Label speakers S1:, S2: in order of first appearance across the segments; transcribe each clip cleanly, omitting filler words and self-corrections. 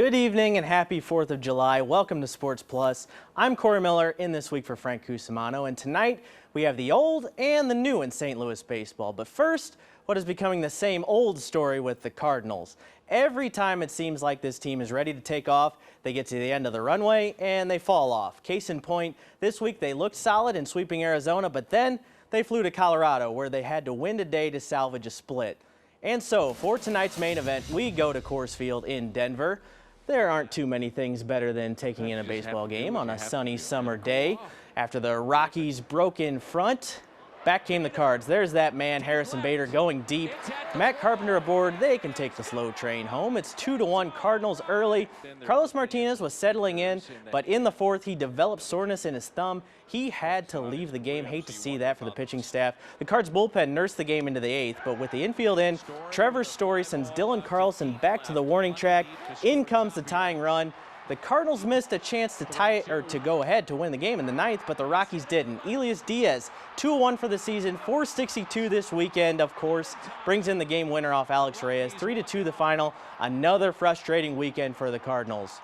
S1: Good evening and happy 4th of July. Welcome to Sports Plus. I'm Corey Miller in this week for Frank Cusimano, and tonight we have the old and the new in St. Louis baseball. But first, what is becoming the same old story with the Cardinals. Every time it seems like this team is ready to take off, they get to the end of the runway and they fall off. Case in point, this week they looked solid in sweeping Arizona, but then they flew to Colorado where they had to win today to salvage a split. And so for tonight's main event, we go to Coors Field in Denver. There aren't too many things better than taking in a baseball game on a sunny summer day. After the Rockies broke in front, back came the Cards. There's that man, Harrison Bader, going deep. Matt Carpenter aboard. They can take the slow train home. It's 2-1 Cardinals early. Carlos Martinez was settling in, but in the fourth, he developed soreness in his thumb. He had to leave the game. Hate to see that for the pitching staff. The Cards bullpen nursed the game into the eighth, but with the infield in, Trevor Story sends Dylan Carlson back to the warning track. In comes the tying run. The Cardinals missed a chance to tie it or to go ahead to win the game in the ninth, but the Rockies didn't. Elias Diaz, 2-1 for the season, 462 this weekend, of course, brings in the game winner off Alex Reyes. 3-2 the final. Another frustrating weekend for the Cardinals.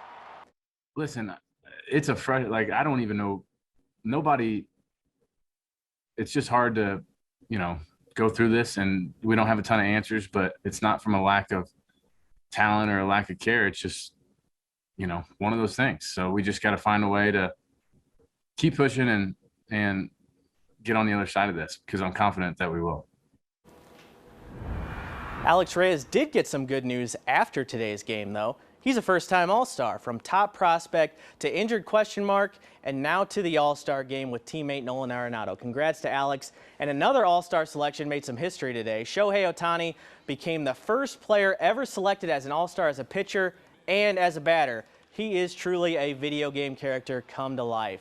S2: Listen, it's I don't even know. Nobody. It's just hard to, go through this, and we don't have a ton of answers, but it's not from a lack of talent or a lack of care. It's just, one of those things. So we just got to find a way to keep pushing and get on the other side of this, because I'm confident that we will.
S1: Alex Reyes did get some good news after today's game, though. He's a first-time All-Star, from top prospect to injured question mark, and now to the All-Star game with teammate Nolan Arenado. Congrats to Alex. And another All-Star selection made some history today. Shohei Ohtani became the first player ever selected as an All-Star as a pitcher and as a batter. He is truly a video game character come to life.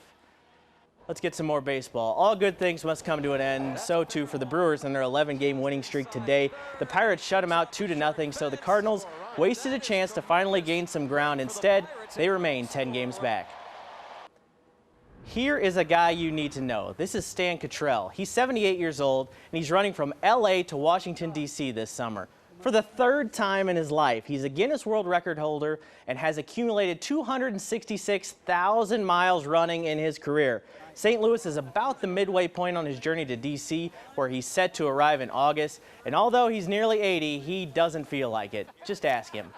S1: Let's get some more baseball. All good things must come to an end. So too for the Brewers in their 11-game winning streak today. The Pirates shut them out 2-0, so the Cardinals wasted a chance to finally gain some ground. Instead, they remain 10 games back. Here is a guy you need to know. This is Stan Cottrell. He's 78 years old, and he's running from LA to Washington, D.C. this summer. For the third time in his life, he's a Guinness World Record holder and has accumulated 266,000 miles running in his career. St. Louis is about the midway point on his journey to D.C., where he's set to arrive in August. And although he's nearly 80, he doesn't feel like it. Just ask him.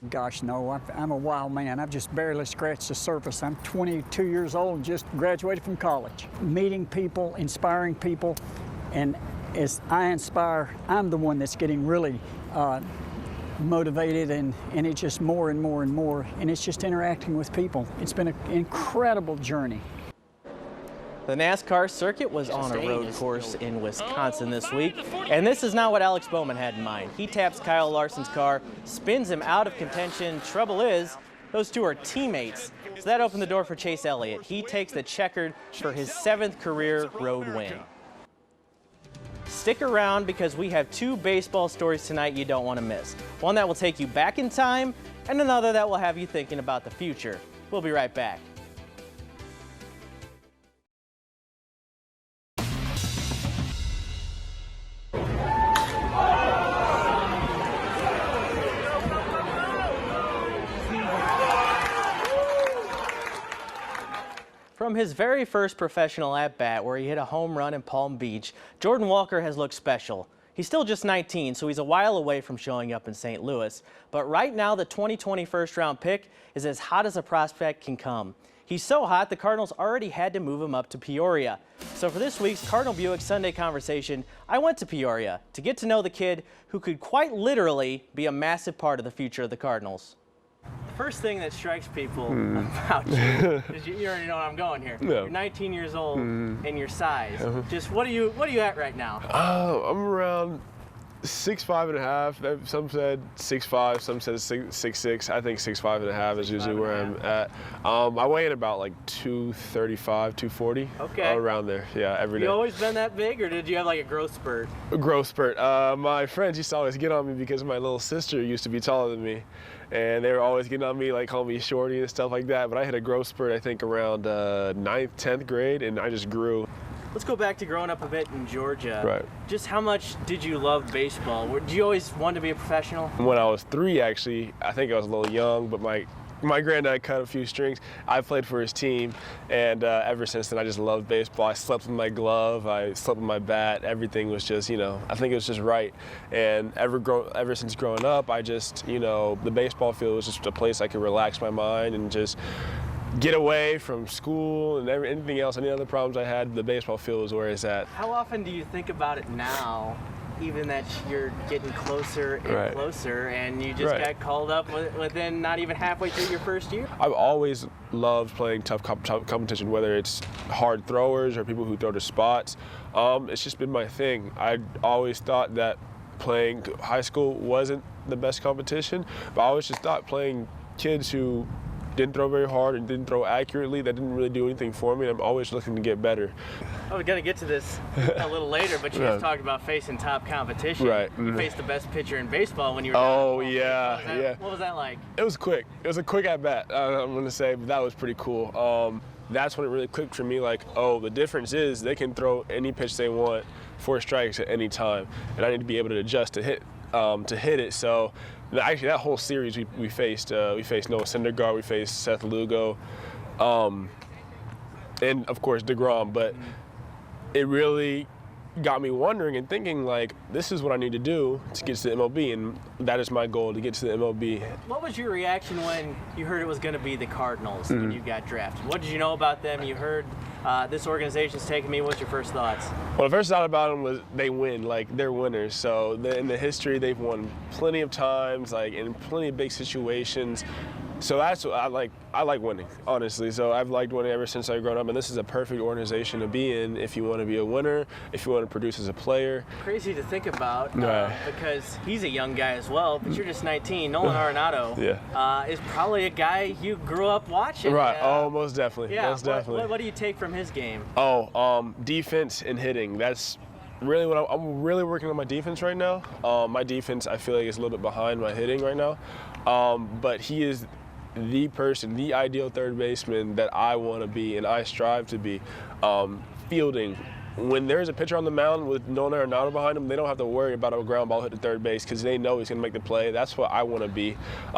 S3: Gosh, no, I'm a wild man. I've just barely scratched the surface. I'm 22 years old and just graduated from college. Meeting people, inspiring people, and as I inspire, I'm the one that's getting really motivated, and it's just more and more and more, and it's just interacting with people. It's been an incredible journey.
S1: The NASCAR circuit was on a road course in Wisconsin this week, and this is not what Alex Bowman had in mind. He taps Kyle Larson's car, spins him out of contention. Trouble is, those two are teammates, so that opened the door for Chase Elliott. He takes the checkered for his 7th career road win. Stick around, because we have two baseball stories tonight you don't want to miss. One that will take you back in time, and another that will have you thinking about the future. We'll be right back. From his very first professional at-bat, where he hit a home run in Palm Beach, Jordan Walker has looked special. He's still just 19, so he's a while away from showing up in St. Louis. But right now, the 2020 first-round pick is as hot as a prospect can come. He's so hot, the Cardinals already had to move him up to Peoria. So for this week's Cardinal Buick Sunday Conversation, I went to Peoria to get to know the kid who could quite literally be a massive part of the future of the Cardinals. First thing that strikes people about you is you already know where I'm going here.
S4: No.
S1: You're 19 years old and your size. Just what are you at right now?
S4: I'm around 6'5.5". Some said 6'5", some said 6'6". I think 6'5.5" is usually where I'm at. I weigh in about like 235, 240.
S1: Okay.
S4: Around there, yeah, every day.
S1: You always been that big, or did you have like a growth spurt?
S4: A growth spurt. My friends used to always get on me because my little sister used to be taller than me. And they were always getting on me, like calling me shorty and stuff like that. But I had a growth spurt, I think, around 9th, 10th grade, and I just grew.
S1: Let's go back to growing up a bit in Georgia.
S4: Right.
S1: Just how much did you love baseball? Did you always want to be a professional?
S4: When I was 3, actually, I think I was a little young, but my granddad cut a few strings. I played for his team, and ever since then, I just loved baseball. I slept with my glove, I slept with my bat. Everything was just, I think it was just right. And ever since growing up, I just, the baseball field was just a place I could relax my mind and just get away from school and anything else, any other problems I had. The baseball field is where it's at.
S1: How often do you think about it now? Even that you're getting closer and closer, and you just got called up within not even halfway through your first year?
S4: I've always loved playing tough competition, whether it's hard throwers or people who throw to spots. It's just been my thing. I always thought that playing high school wasn't the best competition, but I always just thought playing kids who didn't throw very hard and didn't throw accurately, that didn't really do anything for me, and I'm always looking to get better.
S1: I was going to get to this a little later, but you just talked about facing top competition.
S4: Right.
S1: You faced the best pitcher in baseball when you were
S4: yeah.
S1: What was that like?
S4: It was quick. It was a quick at-bat, I'm going to say, but that was pretty cool. That's when it really clicked for me, like, oh, the difference is they can throw any pitch they want, 4 strikes at any time, and I need to be able to adjust to hit it. So actually, that whole series we faced Noah Syndergaard, we faced Seth Lugo, and of course DeGrom. But it really got me wondering and thinking, like, this is what I need to do to get to the MLB, and that is my goal, to get to the MLB.
S1: What was your reaction when you heard it was going to be the Cardinals when you got drafted? What did you know about them? You heard this organization's taking me. What was your first thoughts?
S4: Well, the first thought about them was they win, like, they're winners. So in the history, they've won plenty of times, like, in plenty of big situations. So that's what I like. I like winning, honestly. So I've liked winning ever since I've grown up, and this is a perfect organization to be in if you want to be a winner, if you want to produce as a player.
S1: Crazy to think about because he's a young guy as well, but you're just 19. Nolan Arenado is probably a guy you grew up watching.
S4: Right. Most definitely.
S1: Yeah.
S4: Most definitely.
S1: What do you take from his game?
S4: Defense and hitting. That's really what I'm really working on my defense right now. My defense, I feel like, is a little bit behind my hitting right now, but he is the ideal third baseman that I want to be and I strive to be. Fielding. When there's a pitcher on the mound with Nolan Arenado behind him, they don't have to worry about a ground ball hit to third base because they know he's going to make the play. That's what I want to be.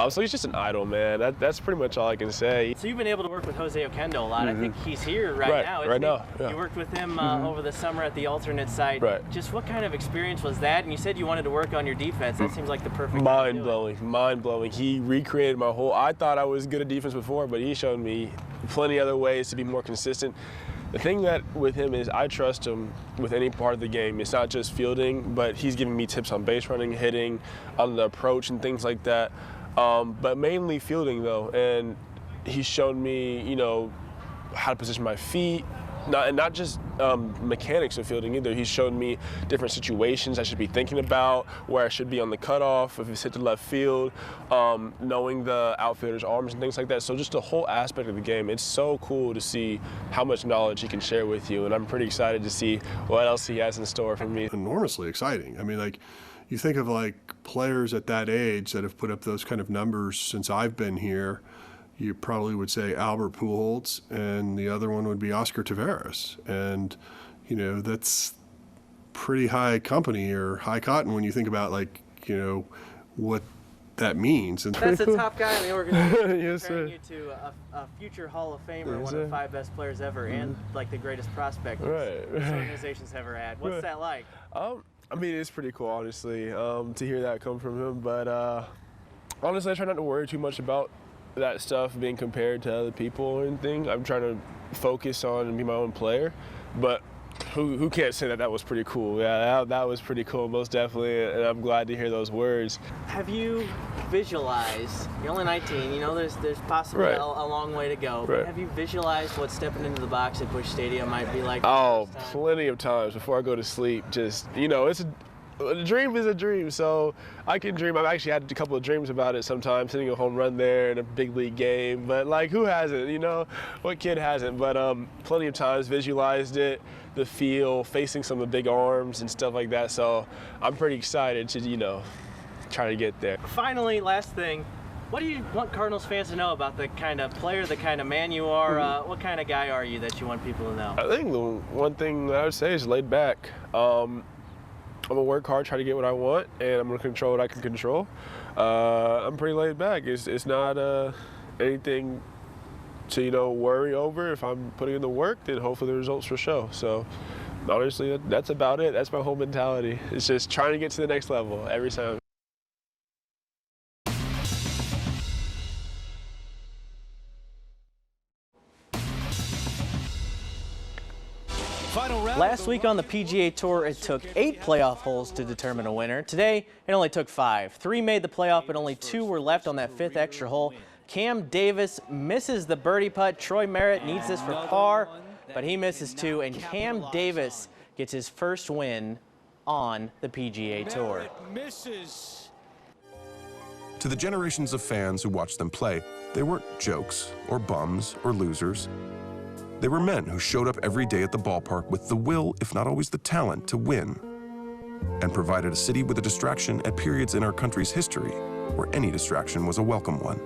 S4: So he's just an idol, man. That's pretty much all I can say.
S1: So you've been able to work with Jose Oquendo a lot. I think he's here right now.
S4: Right now. Yeah.
S1: You worked with him over the summer at the alternate site.
S4: Right.
S1: Just what kind of experience was that? And you said you wanted to work on your defense. That seems like the perfect
S4: Mind-blowing. He recreated my whole. I thought I was good at defense before, but he showed me plenty other ways to be more consistent. The thing that with him is I trust him with any part of the game. It's not just fielding, but he's giving me tips on base running, hitting, on the approach and things like that. But mainly fielding though, and he's shown me, how to position my feet, not just mechanics of fielding either. He's shown me different situations I should be thinking about, where I should be on the cutoff, if it's hit to left field, knowing the outfielder's arms and things like that. So just the whole aspect of the game, it's so cool to see how much knowledge he can share with you, and I'm pretty excited to see what else he has in store for me.
S5: Enormously exciting. I mean, like, you think of like players at that age that have put up those kind of numbers since I've been here. You probably would say Albert Pujols, and the other one would be Oscar Taveras. And, that's pretty high company or high cotton when you think about, like, what that means. And
S1: that's the top guy in the organization.
S4: Yes,
S1: comparing
S4: sir.
S1: you to a future Hall of Famer,
S4: Yes,
S1: one of the 5 best players ever, and like the greatest prospect this organization's ever had. What's that like?
S4: I mean, it's pretty cool, honestly, to hear that come from him. But honestly, I try not to worry too much about that stuff being compared to other people or anything. I'm trying to focus on and be my own player, but who can't say that was pretty cool? Yeah, that was pretty cool, most definitely, and I'm glad to hear those words.
S1: Have you visualized, you're only 19, there's possibly a long way to go, but have you visualized what stepping into the box at Busch Stadium might be like?
S4: Plenty of times before I go to sleep. Just, a dream is a dream, so I can dream. I've actually had a couple of dreams about it sometimes, hitting a home run there in a big league game. But, like, who hasn't, What kid hasn't? But plenty of times visualized it, the feel, facing some of the big arms and stuff like that. So I'm pretty excited to, try to get there.
S1: Finally, last thing, What do you want Cardinals fans to know about the kind of player, the kind of man you are? What kind of guy are you that you want people to know?
S4: I think the one thing that I would say is laid back. I'm gonna work hard, try to get what I want, and I'm gonna control what I can control. I'm pretty laid back. It's not anything to worry over. If I'm putting in the work, then hopefully the results will show. So honestly, that's about it. That's my whole mentality. It's just trying to get to the next level every time.
S1: Last week on the PGA Tour, it took 8 playoff holes to determine a winner. Today, it only took 5. 3 made the playoff, but only 2 were left on that 5th extra hole. Cam Davis misses the birdie putt. Troy Merritt needs this for par, but he misses 2, and Cam Davis gets his first win on the PGA Tour.
S6: To the generations of fans who watched them play, they weren't jokes or bums or losers. They were men who showed up every day at the ballpark with the will, if not always the talent, to win, and provided a city with a distraction at periods in our country's history where any distraction was a welcome one.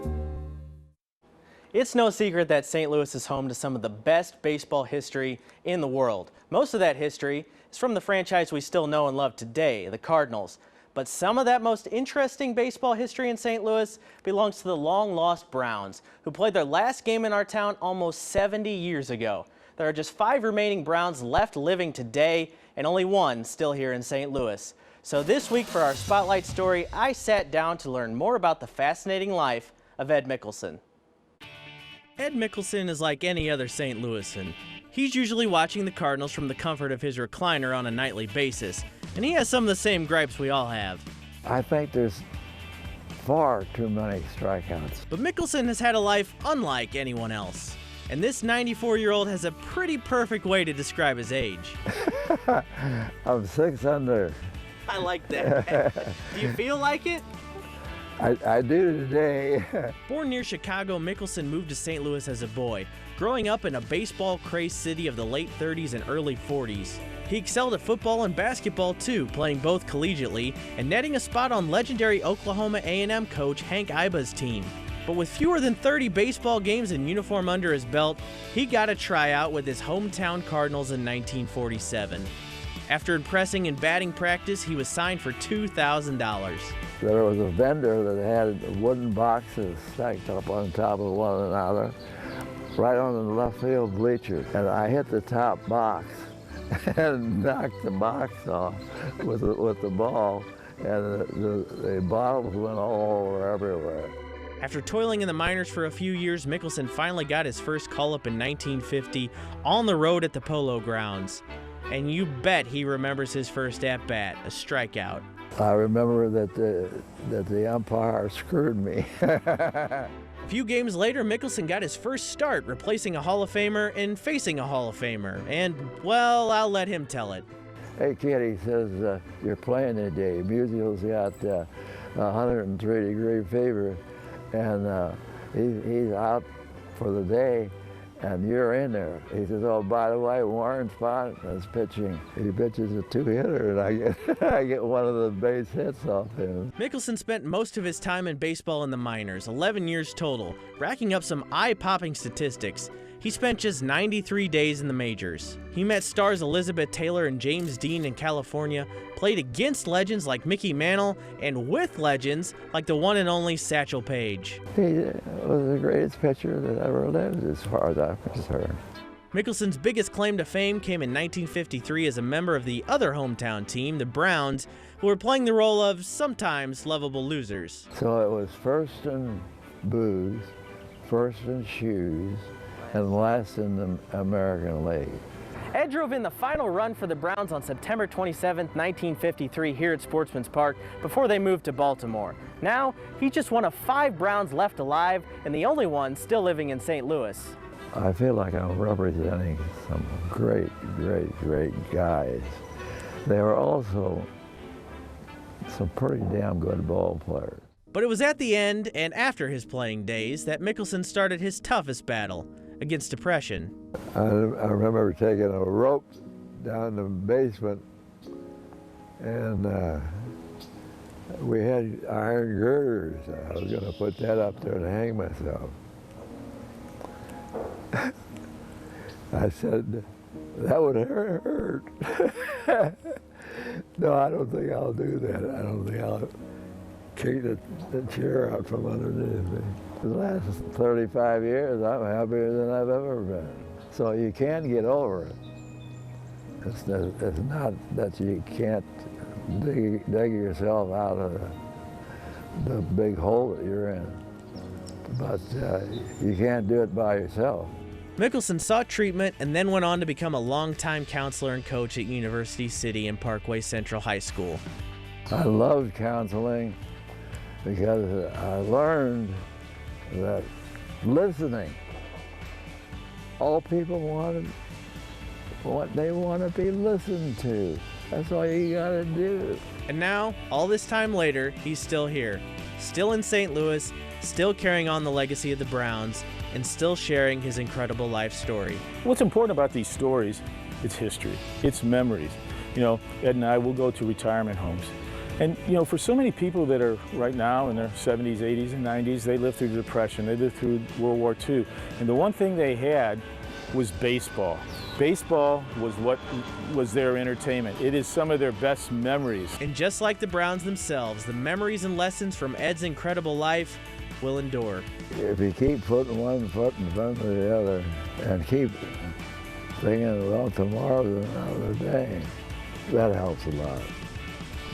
S1: It's no secret that St. Louis is home to some of the best baseball history in the world. Most of that history is from the franchise we still know and love today, the Cardinals. But some of that most interesting baseball history in St. Louis belongs to the long-lost Browns, who played their last game in our town almost 70 years ago. There are just 5 remaining Browns left living today, and only 1 still here in St. Louis. So this week for our Spotlight story, I sat down to learn more about the fascinating life of Ed Mickelson. Ed Mickelson is like any other St. Louisan. He's usually watching the Cardinals from the comfort of his recliner on a nightly basis, and he has some of the same gripes we all have.
S7: I think there's far too many strikeouts.
S1: But Mickelson has had a life unlike anyone else, and this 94-year-old has a pretty perfect way to describe his age.
S7: I'm 6 under.
S1: I like that. Do you feel like it?
S7: I do today.
S1: Born near Chicago, Mickelson moved to St. Louis as a boy, growing up in a baseball-crazed city of the late 30s and early 40s. He excelled at football and basketball too, playing both collegiately and netting a spot on legendary Oklahoma A&M coach Hank Iba's team. But with fewer than 30 baseball games in uniform under his belt, he got a tryout with his hometown Cardinals in 1947. After impressing in batting practice, he was signed for $2,000.
S7: There was a vendor that had wooden boxes stacked up on top of one another, right on the left field bleachers. And I hit the top box and knocked the box off with the ball, and the bottles went all over everywhere.
S1: After toiling in the minors for a few years, Mickelson finally got his first call-up in 1950 on the road at the Polo Grounds. And you bet he remembers his first at-bat, a strikeout.
S7: I remember that the umpire screwed me.
S1: A few games later, Mickelson got his first start, replacing a Hall of Famer and facing a Hall of Famer. And, well, I'll let him tell it.
S7: Hey, kid, he says, you're playing today. Musial's got 103-degree fever, and he's out for the day, and you're in there. He says, oh, by the way, Warren Spahn is pitching. He pitches a 2-hitter, and I get one of the base hits off him.
S1: Mickelson spent most of his time in baseball in the minors, 11 years total, racking up some eye-popping statistics. He spent just 93 days in the majors. He met stars Elizabeth Taylor and James Dean in California, played against legends like Mickey Mantle, and with legends like the one and only Satchel Paige.
S7: He was the greatest pitcher that ever lived, as far as I'm concerned.
S1: Mickelson's biggest claim to fame came in 1953 as a member of the other hometown team, the Browns, who were playing the role of sometimes lovable losers.
S7: So it was first in booze, first in shoes, and last in the American League.
S1: Ed drove in the final run for the Browns on September 27, 1953 here at Sportsman's Park before they moved to Baltimore. Now, he's just one of 5 Browns left alive and the only one still living in St. Louis.
S7: I feel like I'm representing some great, great, great guys. They were also some pretty damn good ball players.
S1: But it was at the end and after his playing days that Mickelson started his toughest battle against depression.
S7: I remember taking a rope down the basement and We had iron girders. I was going to put that up there to hang myself. I said, that would hurt. No, I don't think I'll do that. I don't think I'll kick the chair out from underneath me. The last 35 years, I'm happier than I've ever been. So you can get over it. It's not that you can't dig yourself out of the big hole that you're in, but you can't do it by yourself.
S1: Mickelson sought treatment and then went on to become a longtime counselor and coach at University City and Parkway Central High School.
S7: I loved counseling because I learned that listening, all people want what they want to be listened to. That's all you gotta do.
S1: And now, all this time later, he's still here, still in St. Louis, still carrying on the legacy of the Browns, and still sharing his incredible life story.
S8: What's important about these stories, it's history, it's memories. You know, Ed and I will go to retirement homes. And, you know, for so many people that are right now in their 70s, 80s, and 90s, they lived through the Depression, they lived through World War II. And the one thing they had was baseball. Baseball was what was their entertainment. It is some of their best memories.
S1: And just like the Browns themselves, the memories and lessons from Ed's incredible life will endure.
S7: If you keep putting one foot in front of the other and keep thinking, well, tomorrow's another day, that helps a lot.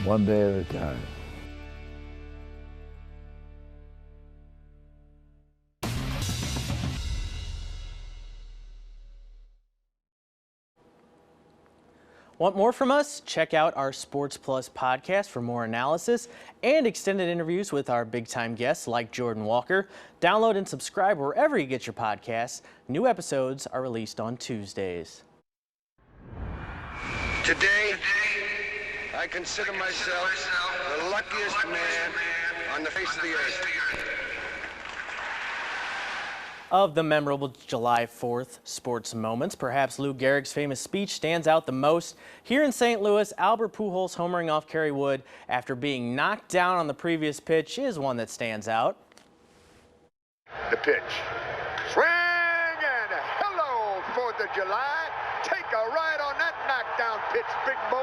S7: One day at a time.
S1: Want more from us? Check out our Sports Plus podcast for more analysis and extended interviews with our big-time guests like Jordan Walker. Download and subscribe wherever you get your podcasts. New episodes are released on Tuesdays.
S9: Today, I consider myself the luckiest man on the face of the earth.
S1: Of the memorable July 4th sports moments, perhaps Lou Gehrig's famous speech stands out the most. Here in St. Louis, Albert Pujols homering off Kerry Wood after being knocked down on the previous pitch is one that stands out.
S9: The pitch. Swing and hello, 4th of July. Take a ride on that knockdown pitch, big boy.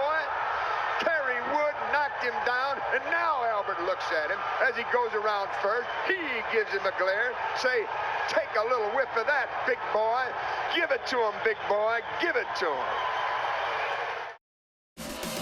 S9: Kerry Wood knocked him down, and now Albert looks at him as he goes around first. He gives him a glare. Say, take a little whiff of that, big boy. Give it to him, big boy. Give it to him.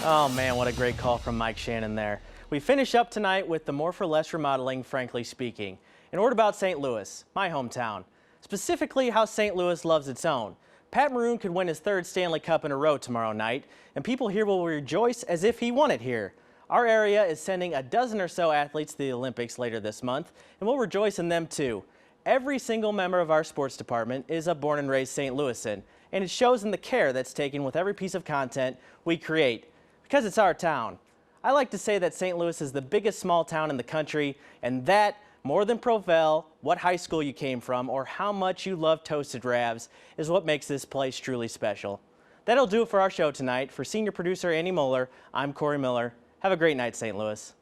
S1: Oh man, what a great call from Mike Shannon there. We finish up tonight with the More for Less remodeling, Frankly Speaking. And a word about St. Louis, my hometown. Specifically how St. Louis loves its own. Pat Maroon could win his 3rd Stanley Cup in a row tomorrow night, and people here will rejoice as if he won it here. Our area is sending a dozen or so athletes to the Olympics later this month, and we'll rejoice in them too. Every single member of our sports department is a born and raised St. Louisan, and it shows in the care that's taken with every piece of content we create, because it's our town. I like to say that St. Louis is the biggest small town in the country, and that, more than Provel, what high school you came from, or how much you love toasted ravs, is what makes this place truly special. That'll do it for our show tonight. For senior producer Andy Moeller, I'm Corey Miller. Have a great night, St. Louis.